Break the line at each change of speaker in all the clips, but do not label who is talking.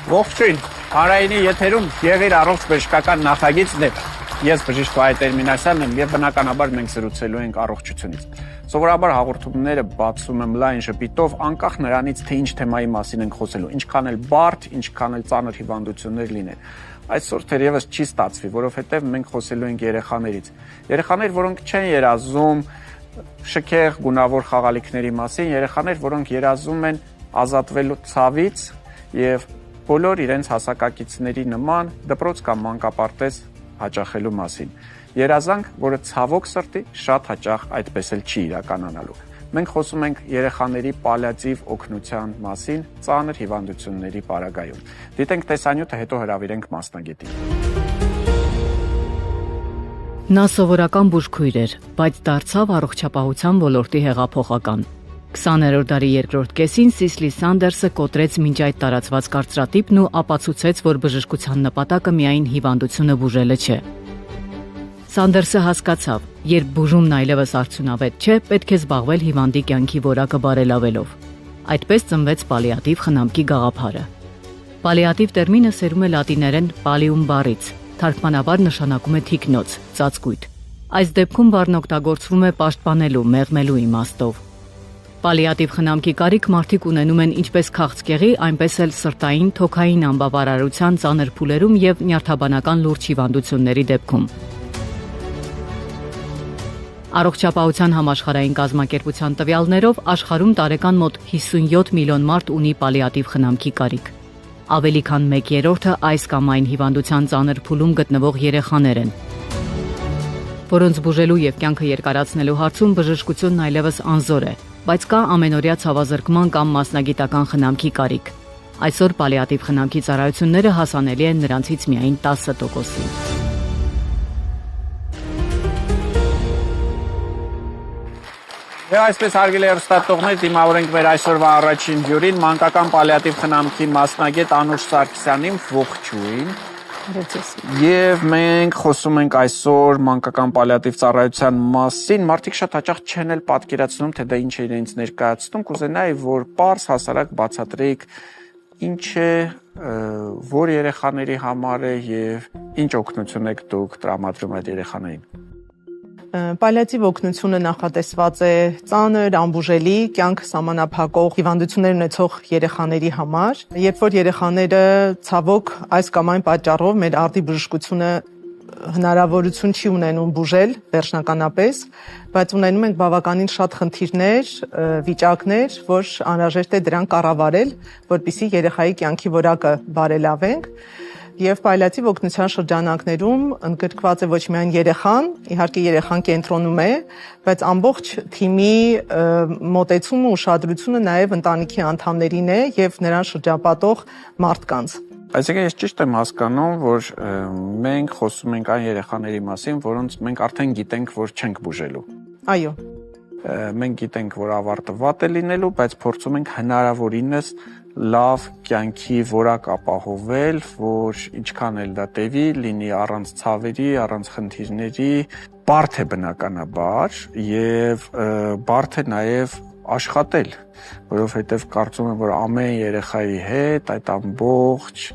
Ողջույն, Հանրայինի եթերում Եղիր առողջ բժշկական նախագիծն է։ Ես բժիշկ Վահե Տերմինասյանն եմ եւ բնականաբար մենք զրուցելու ենք առողջությունից։ Սովորաբար հաղորդումները բացում եմ լայն ժպիտով, անկախ նրանից, թե ինչ թեմայի մասին ենք խոսելու, ինչքան էլ բարդ, ինչքան էլ ծանր հիվանդություններ լինեն։ Այսօր թերևս չի ստացվի, որովհետեւ մենք խոսելու ենք երեխաներից։ Երեխաներ, որոնք չեն երազում շքեղ գունավոր խաղալիքների մասին, երեխաներ, որոնք երազում են ազատվելու ցավից եւ բոլոր իրենց հասակակիցների նման դպրոց կամ մանկապարտեզ հաճախելու մասին։ Երազանք, որը ցավոք սրտի շատ հաճախ այդպես էլ չի իրականանալու։ Մենք խոսում ենք երեխաների պալիատիվ օգնության մասին ծանր հիվանդությունների պարագայում։ Դիտենք տեսանյութը, հետո հրավիրենք մասնագետին։
Նա սովորական բուժքույր էր, բայց դարձավ առողջապահության ոլորտի հեղափոխական։ 20-րդ դարի երկրորդ կեսին Սիսլի Սանդերսը կոտրեց մինչ այդ տարածված կարծրատիպն ու ապացուցեց, որ բժշկության նպատակը միայն հիվանդությունը բուժելը չէ։ Սանդերսը հասկացավ, երբ բուժումն այլևս արդյունավետ չէ, պետք է զբաղվել հիվանդի կյանքի որակը բարելավելով։ Այդպես ծնվեց պալիատիվ խնամքի գաղափարը։ Պալիատիվ տերմինը սերում է լատիներեն pallium բառից, թարգմանաբար նշանակում է թիկնոց, ծածկույթ։ Այս դեպքում բառն օգտագործվում է պաշտպանելու, մեղմելու իմաստով։ Պալիատիվ խնամքի կարիք մարդիկ ունենում են ինչպես քաղցկեղի, այնպես էլ սրտային, թոքային անբավարարության ծանր փուլերում եւ նյարդաբանական լուրջ հիվանդությունների դեպքում։ Առողջապահության համաշխարհային կազմակերպության տվյալներով աշխարհում տարեկան մոտ 57 միլիոն մարդ ունի պալիատիվ խնամքի կարիք։ Ավելի քան 1/3-ը այս կամ այն հիվանդության ծանր փուլում գտնվող երեխաներ են, որոնց բուժելու եւ կյանքը երկարացնելու հարցում բժշկությունն այլևս անզոր է, բայց կա ամենօրյա ցավազրկման կամ մասնագիտական խնամքի կարիք։ Այսօր պալիատիվ խնամքի ծառայությունները հասանելի են նրանցից միայն 10%-ին։
Այսպես հարգելի հեռուստատողներ, դիմավորենք մեր այսօրվա առաջին հյուրին, մանկական պալիատիվ խնամքի մասնագետ Անուշ Սարգսյանին, ողջույն։ Եվ մենք խոսում ենք այսօր մանկական պալիատիվ ծառայության մասին, մարդիկ շատ հաճախ չեն էլ պատկերացնում, թե դա ինչ է իրենց ներկայացնում, կուզենայի, որ պարզ հասարակ բացատրեիք ինչ է, որ երեխաների համար է եւ ինչ օգնություն եք դուք տրամադրում այդ երեխաներին։
Պալիատիվ օգնությունը նախատեսված է ծանր, անբուժելի, կյանք սահմանափակող հիվանդություններ ունեցող երեխաների համար, երբ որ երեխաները ցավոք այս կամ այն պատճառով մեր արդի բժշկությունը հնարավորություն չի ունենում բուժել վերջնականապես, բայց ունենում ենք բավականին շատ խնդիրներ, վիճակներ, որ անհրաժեշտ է դրան կառավարել, որպեսզի երեխայի կյանքի որակը բարելավենք։ Եվ պալիատիվ օգնության շրջանակներում ընդգրկված է ոչ միայն երեխան, իհարկե երեխան կենտրոնում է, բայց ամբողջ թիմի մոտեցումը ու ուշադրությունը նաև ընտանիքի անդամներին է եւ նրան շրջապատող մարդկանց։
Այսինքն ես ճիշտ եմ հասկանում, որ մենք խոսում ենք այն երեխաների մասին, որոնց մենք արդեն գիտենք, որ չենք բուժելու։
Այո։
Մենք գիտենք, որ ավարտը վատ է լինելու, բայց փորձում ենք հնարավորինս լավ կյանքի որակ ապահովել, որ ինչքան էլ դա տևի, լինի առանց ցավերի, առանց խնդիրների, բարդ է բնականաբար եւ բարդ է նաեւ աշխատել, որովհետեւ կարծում եմ, որ ամեն երեխայի հետ այդ ամբողջ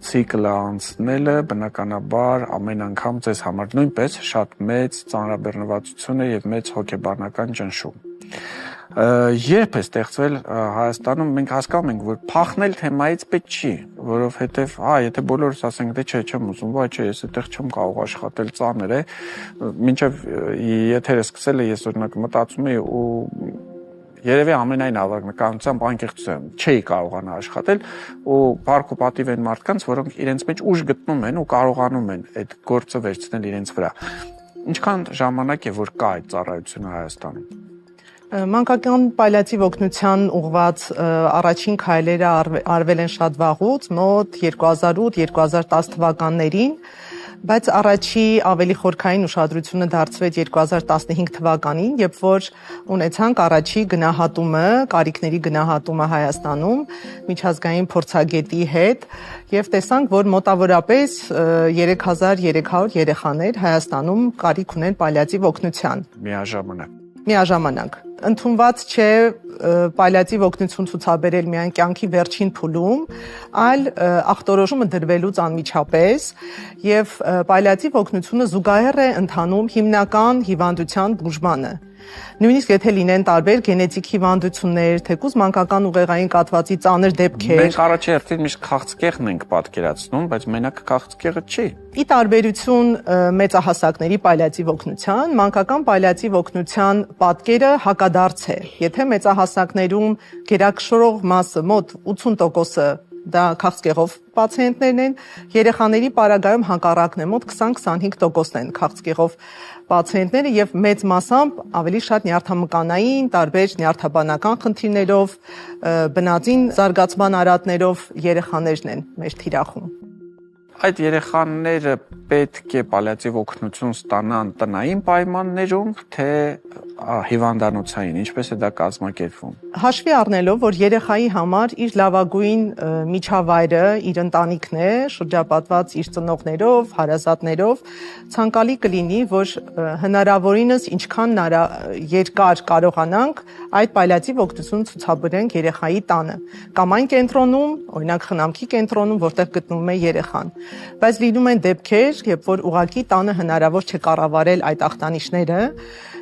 ցիկլը անցնելը բնականաբար ամեն անգամ ձեզ համար նույնպես շատ մեծ ծանրաբեռնվածություն է եւ մեծ հոգեբանական ճնշում։ Երբ է ստեղծվել Հայաստանում, մենք հասկանում ենք, որ փախնել թեմայից պետք չի, որովհետև, եթե բոլորս ասենք, դե չէ, չեմ ուզում, բայց չէ, ես այդտեղ չեմ կարող աշխատել, ծանր է, մինչև եթերը սկսել է, ես օրինակ մտածում էի ու երևի ամենայն ավագնականությամբ անկեղծությամբ չէի կարողանա աշխատել ու բարք ու պատիվ են մարդկանց, որոնք իրենց մեջ ուժ գտնում են ու կարողանում են այդ գործը վերցնել իրենց վրա։ Ինչքան ժամանակ է, որ կա այդ ծառայությունը Հայաստանում։
Մանկական պալիատիվ օգնության ուղղված առաջին քայլերը արվել են շատ վաղուց, մոտ 2008-2010 թվականներին, բայց առաջի ավելի խորքային ուշադրությունը դարձվեց 2015 թվականին, երբ որ ունեցանք առաջի գնահատումը, կարիքների գնահատումը Հայաստանում միջազգային փորձագետի հետ եւ տեսանք, որ մոտավորապես 3300 երեխաներ Հայաստանում կարիք ունեն պալիատիվ օգնության։
Միաժամանակ։
Ընդունված չէ պալիատիվ օգնություն ցուցաբերել միայն կյանքի վերջին փուլում, այլ ախտորոշումը դրվելուց անմիջապես եւ պալիատիվ օգնությունը զուգահեռ է ընթանում հիմնական հիվանդության բուժմանը։ Նույնիսկ եթե լինեն տարբեր գենետիկ հիվանդություններ, թեկուզ մանկական ուղեղային կաթվածի ծանր դեպքեր։
Մենք առաջի հերթին միշտ քաղցկեղն ենք պատկերացնում, բայց մենակ քաղցկեղը չի։
Ի տարբերություն մեծահասակների պալիատիվ օգնության, մանկական պալիատիվ օգնության պատկերը հակադարձ է։ Եթե մեծահասակներում գերակշռող մասը մոտ 80%-ը դա քաղցկեղով պացիենտներն են, երեխաների պարագայում հակառակն է, մոտ 20-25%-ն են քաղցկեղով պացիենտները եւ մեծ մասամբ ավելի շատ նյարդամկանային, տարբեր նյարդաբանական խնդիրներով, բնածին զարգացման արատներով երեխաներն են մեր թիրախում։
Այդ երեխաները պետք է պալիատիվ օգնություն ստանան տնային պայմաններում, թե հիվանդանոցային, ինչպես է դա կազմակերպվում։
Հաշվի առնելով, որ երեխայի համար իր լավագույն միջավայրը իր ընտանիքն է, շրջապատված իր ծնողներով, հարազատներով, ցանկալի կլինի, որ հնարավորինս ինչքան երկար կարողանանք այդ պալիատիվ օգնություն ցուցաբերենք երեխայի տանը կամ այն կենտրոնում, օրինակ խնամքի կենտրոնում, որտեղ գտնվում է երեխան։ Բայց լինում են դեպքեր, երբ որ ուղղակի տանը հնարավոր չէ կառավարել այդ ախտանիշները,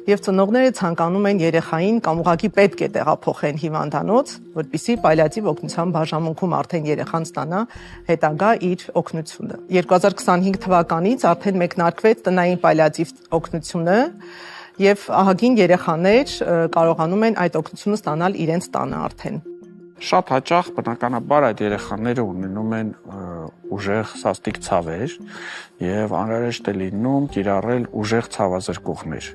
եւ ծնողները ցանկանում են երեխային կամ ուղղակի պետք է տեղափոխեն հիվանդանոց, որպեսզի պալիատիվ օգնության բաժանմունքում արդեն երեխան ստանա հետագա իր օգնությունը։ 2025 թվականից արդեն մեկնարկվեց տնային պալիատիվ օգնությունը եւ ահագին երեխաներ կարողանում են այդ օգնությունը ստանալ իրենց տանը արդեն։
Շատ հաճախ բնականաբար այդ երեխաները ունենում են ուժեղ սաստիկ ցավեր եւ անհրաժեշտ է լինում կիրառել ուժեղ ցավազրկողներ։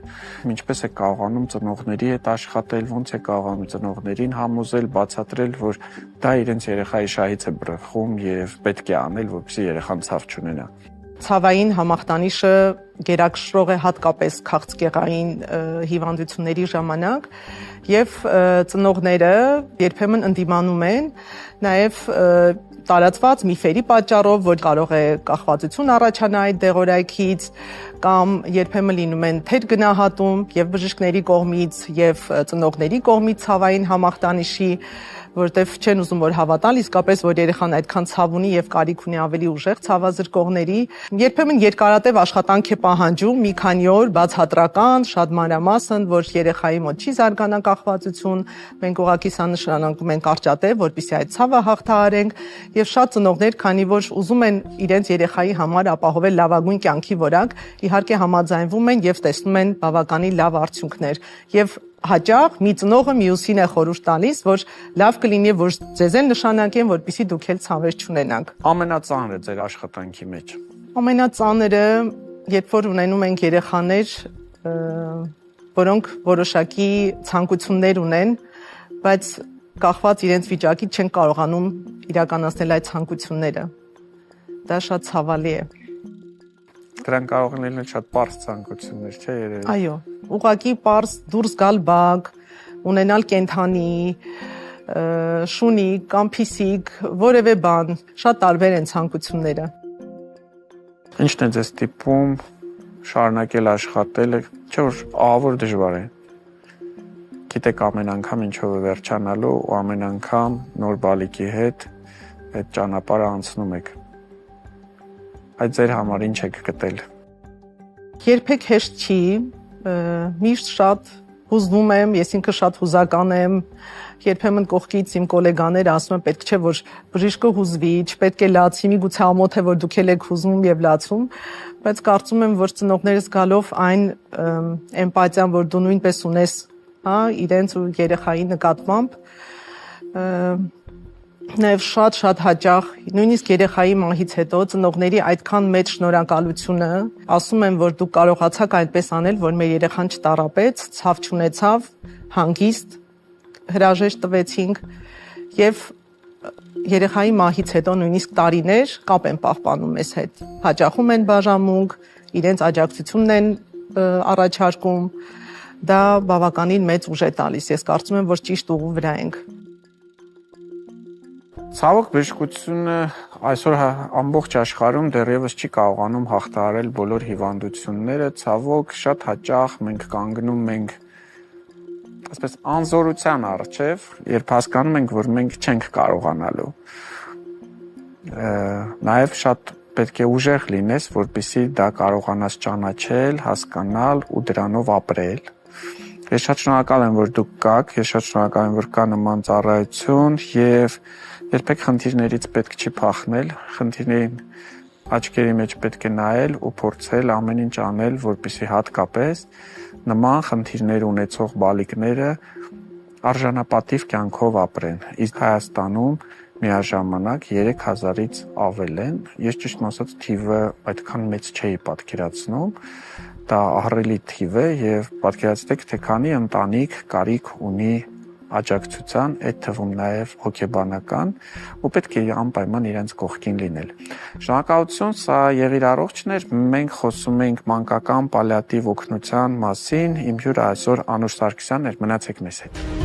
Ինչպես է կարողանում ծնողների հետ աշխատել, ոնց է կարողանում ծնողներին համոզել, բացատրել, որ դա իրենց երեխայի շահից է բռնխում եւ պետք է անել, որպեսզի երեխան ցավ չունենա։
Ցավային համախտանիշը գերակշռող է հատկապես քաղցկեղային հիվանդությունների ժամանակ եւ ծնողները երբեմն ընդդիմանում են նաեւ տարածված միֆերի պատճառով, որ կարող է կախվածություն առաջանա այդ դեղորայքից կամ երբեմն լինում են թեր գնահատում եւ բժիշկների կողմից եւ ծնողների կողմից ցավային համախտանիշի, որտեվ չեն ուզում որ հավատալ իսկապես որ երեխան այդքան ցավ ունի եւ կարիք ունի ավելի ուժեղ ցավազրկողների։ Երբեմն երկարատև աշխատանք է պահանջում մի քանի օր բացատրական, շատ մանրամասն, որ երեխայի մոտ չի զարգանա կախվածություն, մենք ուղղակի սա նշանակում ենք կարճատև, որպեսզի այդ ցավը հաղթահարենք եւ շատ ծնողներ, քանի որ ուզում են իրենց երեխայի համար ապահովել լավագույն կյանքի որակ, իհարկե համաձայնվում են եւ տեսնում են բավականին լավ արդյունքներ եւ հաճախ մի ծնողը մյուսին է խորհուրդ տալիս, որ լավ կլինի, որ ձեզ էլ նշանակեն, որպեսզի դուք էլ ցավեր չունենաք։
Ամենածանրը ձեր աշխատանքի մեջ։
Ամենածանրը, երբ որ ունենում ենք երեխաներ, որոնք որոշակի ցանկություններ ունեն, բայց կախված իրենց վիճակից չեն կարողանում իրականացնել այդ ցանկությունները։ Դա շատ ցավալի է։
Դրանք կարող են լինել շատ պարզ ցանկություններ, չէ՞ երևի։
Այո, ուղղակի պարզ դուրս գալ բակ, ունենալ կենդանի, շունիկ կամ փիսիկ, որևէ բան, շատ տարբեր են ցանկությունները։
Ինչն է ձեզ ստիպում շարունակել աշխատել, չէ՞ որ ահավոր դժվար է։ Գիտեք ամեն անգամ ինչով է վերջանալու ու ամեն անգամ նոր բալիկի հետ այդ ճանապարհը անցնում եք։ Այդ ձեր համար ինչ եք գտել։
Երբեք հեշտ չի, միշտ շատ հուզվում եմ, ես ինքը շատ հուզական եմ, երբեմն կողքից իմ գոլեգաները ասում են պետք չէ որ բժիշկը հուզվի, չպետք է լացի, միգուցե ամոթ է որ դուք եք հուզվում եւ լացում, բայց կարծում եմ որ ծնողներս գալով այն էմպաթիան, որ դու նույնպես ունես, հա, իրենց ու երեխայի նկատմամբ, Նաև շատ հաճախ, նույնիսկ երեխայի մահից հետո ծնողների այդքան մեծ շնորհակալությունը, ասում եմ, որ դուք կարողացաք այնպես անել, որ մեր երեխան չտարապեց, ցավ չունեցավ, հանգիստ հրաժեշտ տվեցինք եւ երեխայի մահից հետո նույնիսկ տարիներ կապ են պահպանում մեզ հետ։ Հաճախում են բաժանմունք, իրենց աջակցությունն են առաջարկում, դա բավականին մեծ ուժ է տալիս։ Ես կարծում եմ, որ ճիշտ ուղու վրա ենք։
Ցավոք բժշկությունը այսօր ամբողջ աշխարհում դեռևս չի կարողանում հաղթահարել բոլոր հիվանդությունները, ցավոք շատ հաճախ մենք կանգնում ենք ասես անզորության առջև, երբ հասկանում ենք, որ մենք չենք կարողանալու։ Նաև շատ պետք է ուժեղ լինես, որպեսզի դա կարողանաս ճանաչել, հասկանալ ու դրանով ապրել։ Ես շատ շնորհակալ եմ, որ դուք կաք, ես շատ շնորհակալ եմ, որ կա նման ծառայություն եւ երբեք խնդիրներից պետք չի փախնել, խնդիրներին աչքերի մեջ պետք է նայել ու փորձել ամեն ինչ անել, որպեսզի հատկապես նման խնդիրներ ունեցող բալիկները արժանապատիվ կյանքով ապրեն։ Իսկ Հայաստանում միաժամանակ 3000-ից ավել են։ Ես ճիշտն ասած թիվը այդքան մեծ չէի պատկերացնում։ Դա ահռելի թիվ է եւ պատկերացրեք, թե քանի ընտանիք կարիք ունի աջակցության, այդ թվում նաև հոգեբանական, ու պետք է անպայման իրենց կողքին լինել։ Շնորհակալություն, սա Եղիր առողջն էր։ Մենք խոսում ենք մանկական պալիատիվ օգնության մասին։ Իմ հյուրը այսօր Անուշ Սարգսյանն էր։ Մնացեք մեզ հետ։